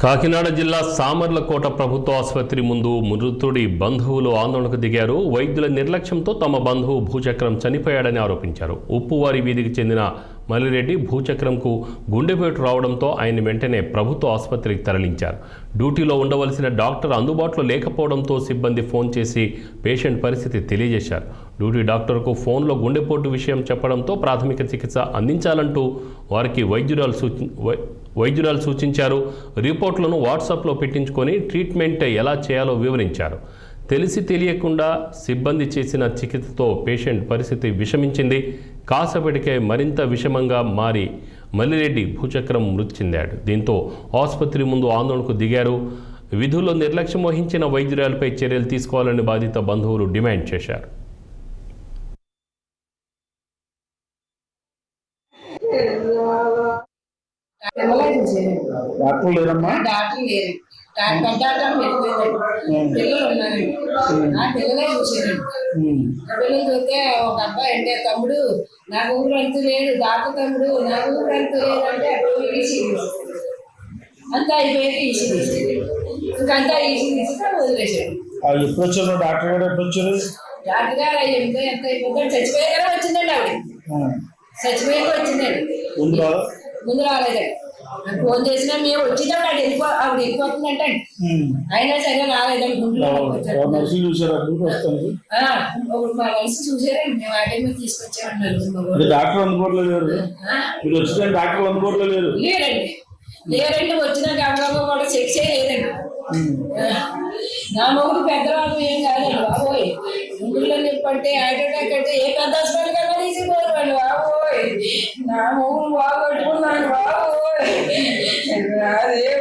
కాకినాడ జిల్లా సామర్లకోట ప్రభుత్వ ఆసుపత్రి ముందు మృతుడి బంధువులు ఆందోళనకు దిగారు. వైద్యుల నిర్లక్ష్యంతో తమ బంధువు భూచక్రం చనిపోయాడని ఆరోపించారు. ఉప్పువారి వీధికి చెందిన మల్లిరెడ్డి భూచక్రంకు గుండెపోటు రావడంతో ఆయన వెంటనే ప్రభుత్వ ఆసుపత్రికి తరలించారు. డ్యూటీలో ఉండవలసిన డాక్టర్ అందుబాటులో లేకపోవడంతో సిబ్బంది ఫోన్ చేసి పేషెంట్ పరిస్థితి తెలియజేశారు. డ్యూటీ డాక్టర్కు ఫోన్లో గుండెపోటు విషయం చెప్పడంతో ప్రాథమిక చికిత్స అందించాలంటూ వారికి వైద్యురాలు సూచించారు. రిపోర్ట్లను వాట్సాప్లో పెట్టించుకొని ట్రీట్మెంట్ ఎలా చేయాలో వివరించారు. తెలిసి తెలియకుండా సిబ్బంది చేసిన చికిత్సతో పేషెంట్ పరిస్థితి విషమించింది. కాసేపటికే మరింత విషమంగా మారి మల్లిరెడ్డి భూచక్రం మృతి చెందాడు. దీంతో ఆసుపత్రి ముందు ఆందోళనకు దిగారు. విధుల్లో నిర్లక్ష్యం వహించిన వైద్యురాలపై చర్యలు తీసుకోవాలని బాధిత బంధువులు డిమాండ్ చేశారు. పిల్లలు ఉన్నారండి. ఆ పిల్లలే చూసానండి. పిల్లలు చూస్తే ఒక అబ్బాయి అంటే తమ్ముడు నాకు ఊరు అంతు లేడు, డాక్టర్ తమ్ముడు నాకు ఊరు అంతు లేదంటే అప్పుడు ఈసీ అంతా అయిపోయాక ఈసీ తీసేది. ఇంకంతా ఈసీ తీసి వదిలేసాడు. ఎప్పుడు వచ్చారు డాక్టర్ గారు? ఎప్పుడు వచ్చారు డాక్టర్ గారు? ఎంత అయిపోతుంది చచ్చిపోయాక వచ్చిందండి. ఆవిడ చచ్చిపోయాక వచ్చిందండి, ముందు రాలేదండి. ఫోన్ చేసినా మేము వచ్చిందండి. ఆవిడ వెళ్ళిపోతుందంటే అయినా సరే రాలేదండి. గుంట్లో మా మనిషి చూసారండి. మేము ఆ టైం తీసుకొచ్చామండి. డాక్టర్ అందుబాటులో లేరు. మీరు వచ్చిన డాక్టర్ అందుబాటులో లేరు. లేరండి. వచ్చిన గంగమ్మ కూడా చెక్ చేయలేదండి. నా మొగుడు పెద్దవాళ్ళు ఏం కాదండి బాబోయ్. గుండెల్లో నొప్పి అంటే హార్ట్ అటాక్ అంటే ఏ పెద్ద హాస్పిటల్ కన్నా తీసిపోయాడు బాబోయ్. నా మొగుడు బాగా పట్టుకున్నాను బాబోయ్. అదే